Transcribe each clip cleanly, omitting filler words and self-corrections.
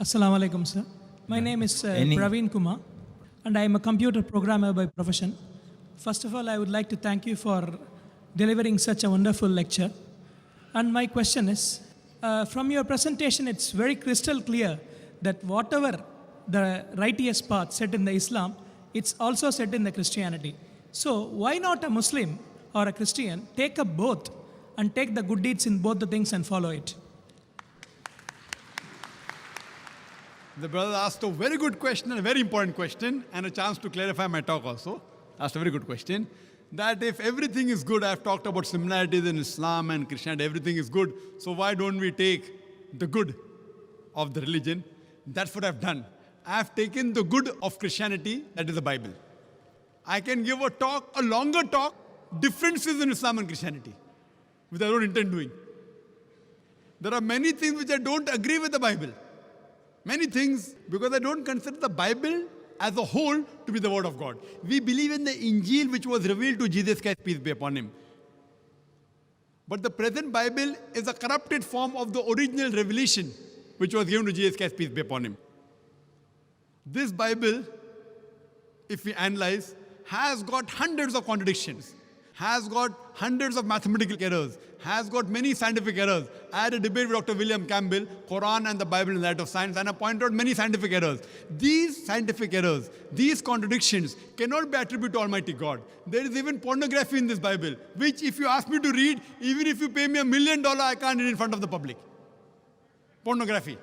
Assalamu alaikum, sir. My name is Praveen Kumar, and I am a computer programmer by profession. First of all, I would like to thank you for delivering such a wonderful lecture. And my question is, from your presentation, it's very crystal clear that whatever the righteous path set in the Islam, it's also set in the Christianity. So why not a Muslim or a Christian take up both and take the good deeds in both the things and follow it? The brother asked a very good question and a very important question and a chance to clarify my talk also. Asked a very good question. That if everything is good, I've talked about similarities in Islam and Christianity, everything is good. So why don't we take the good of the religion? That's what I've done. I've taken the good of Christianity, that is the Bible. I can give a talk, a longer talk, differences in Islam and Christianity, which I don't intend doing. There are many things which I don't agree with the Bible. Many things, because I don't consider the Bible as a whole to be the word of God. We believe in the Injil which was revealed to Jesus Christ, peace be upon him. But the present Bible is a corrupted form of the original revelation which was given to Jesus Christ, peace be upon him. This Bible, if we analyze, has got hundreds of contradictions, has got hundreds of mathematical errors, has got many scientific errors. I had a debate with Dr. William Campbell, Quran and the Bible in the light of science, and I pointed out many scientific errors. These scientific errors, these contradictions cannot be attributed to Almighty God. There is even pornography in this Bible, which if you ask me to read, even if you pay me $1 million, I can't read in front of the public. Pornography.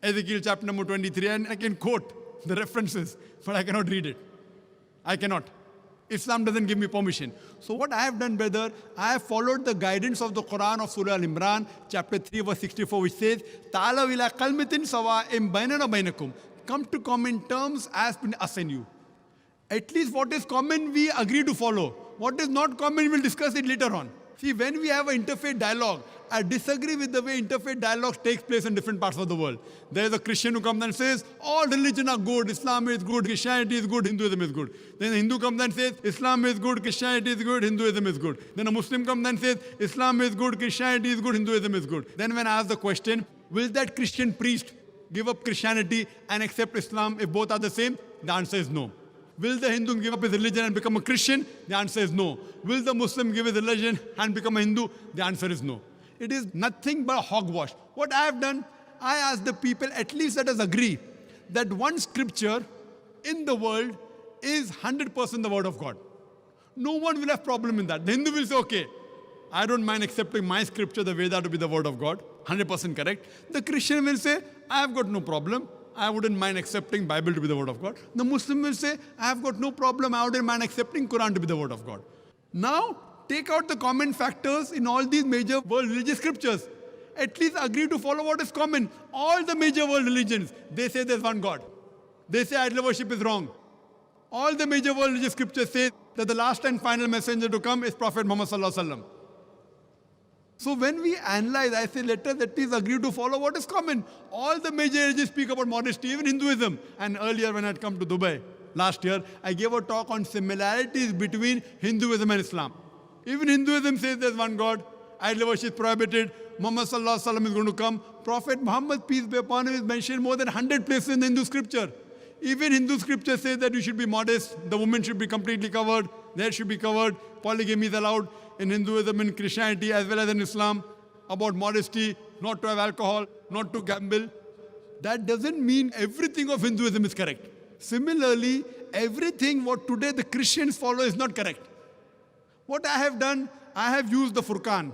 Ezekiel chapter number 23, and I can quote the references, but I cannot read it. I cannot. Islam doesn't give me permission. So what I have done, brother, I have followed the guidance of the Quran of Surah Al-Imran, chapter 3, verse 64, which says, "Ta'alaw ila kalmatin sawa'in bainana bainakum." Come to common terms as between us and you. At least what is common, we agree to follow. What is not common, we'll discuss it later on. See, when we have an interfaith dialogue, I disagree with the way interfaith dialogue takes place in different parts of the world. There is a Christian who comes and says, all religions are good, Islam is good, Christianity is good, Hinduism is good. Then a Hindu comes and says, Islam is good, Christianity is good, Hinduism is good. Then a Muslim comes and says, Islam is good, Christianity is good, Hinduism is good. Then when I ask the question, will that Christian priest give up Christianity and accept Islam if both are the same? The answer is no. Will the Hindu give up his religion and become a Christian? The answer is no. Will the Muslim give his religion and become a Hindu? The answer is no. It is nothing but hogwash. What I have done, I asked the people, at least let us agree that one scripture in the world is 100% the word of God. No one will have problem in that. The Hindu will say, okay, I don't mind accepting my scripture, the Veda, to be the word of God, 100% correct. The Christian will say, I have got no problem. I wouldn't mind accepting Bible to be the word of God. The Muslim will say, I have got no problem. I wouldn't mind accepting Quran to be the word of God. Now, take out the common factors in all these major world religious scriptures. At least agree to follow what is common. All the major world religions, they say there's one God. They say idol worship is wrong. All the major world religious scriptures say that the last and final messenger to come is Prophet Muhammad Sallallahu Alaihi Wasallam. So when we analyze, I say, let us at least agree to follow what is common. All the major religions speak about modesty, even Hinduism. And earlier when I had come to Dubai, last year, I gave a talk on similarities between Hinduism and Islam. Even Hinduism says there's one God, idol worship is prohibited, Muhammad Sallallahu Alaihi Wasallam is going to come. Prophet Muhammad, peace be upon him, is mentioned more than 100 places in the Hindu scripture. Even Hindu scripture says that you should be modest, the woman should be completely covered, the head should be covered, polygamy is allowed in Hinduism and Christianity as well as in Islam, about modesty, not to have alcohol, not to gamble. That doesn't mean everything of Hinduism is correct. Similarly, everything what today the Christians follow is not correct. What I have done, I have used the Furqan.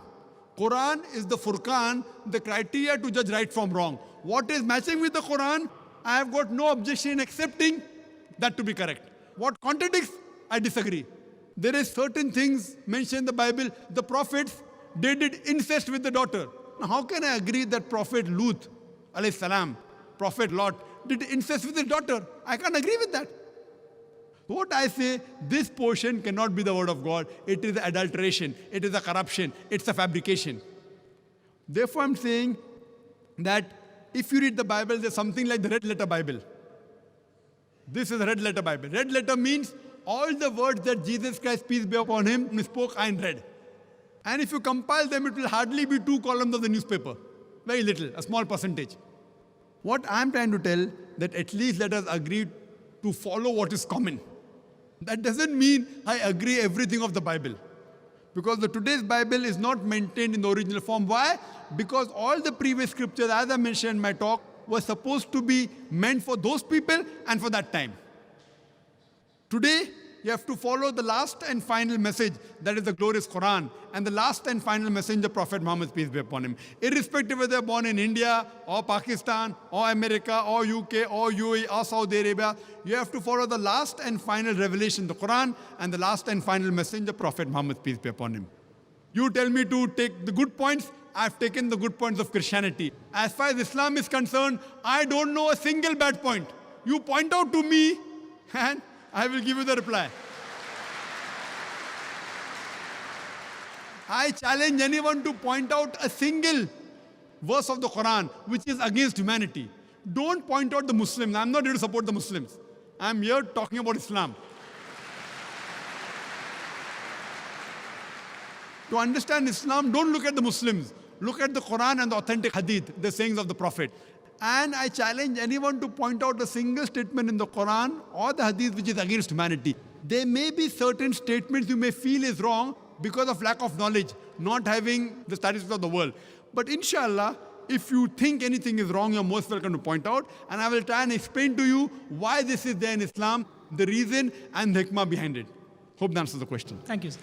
Quran is the Furqan, the criteria to judge right from wrong. What is matching with the Quran, I have got no objection in accepting that to be correct. What contradicts, I disagree. There is certain things mentioned in the Bible. The prophets, they did incest with the daughter. Now how can I agree that Prophet Lut, alayhi salam, Prophet Lot, did incest with his daughter? I can't agree with that. What I say, this portion cannot be the word of God. It is adulteration. It is a corruption. It's a fabrication. Therefore, I'm saying that if you read the Bible, there's something like the red letter Bible. This is a red letter Bible. Red letter means all the words that Jesus Christ, peace be upon him, spoke are in red. And if you compile them, it will hardly be 2 columns of the newspaper. Very little, a small percentage. What I'm trying to tell, that at least let us agree to follow what is common. That doesn't mean I agree everything of the Bible. Because the today's Bible is not maintained in the original form. Why? Because all the previous scriptures, as I mentioned in my talk, were supposed to be meant for those people and for that time. Today, you have to follow the last and final message, that is the glorious Quran, and the last and final messenger, Prophet Muhammad, peace be upon him. Irrespective whether they're born in India, or Pakistan, or America, or UK, or UAE, or Saudi Arabia, you have to follow the last and final revelation, the Quran, and the last and final messenger, Prophet Muhammad, peace be upon him. You tell me to take the good points, I've taken the good points of Christianity. As far as Islam is concerned, I don't know a single bad point. You point out to me, and I will give you the reply. I challenge anyone to point out a single verse of the Quran which is against humanity. Don't point out the Muslims. I'm not here to support the Muslims. I'm here talking about Islam. To understand Islam, don't look at the Muslims. Look at the Quran and the authentic hadith, the sayings of the Prophet. And I challenge anyone to point out a single statement in the Quran or the hadith which is against humanity. There may be certain statements you may feel is wrong because of lack of knowledge, not having the statistics of the world. But inshallah, if you think anything is wrong, you're most welcome to point out. And I will try and explain to you why this is there in Islam, the reason and the hikmah behind it. Hope that answers the question. Thank you, sir.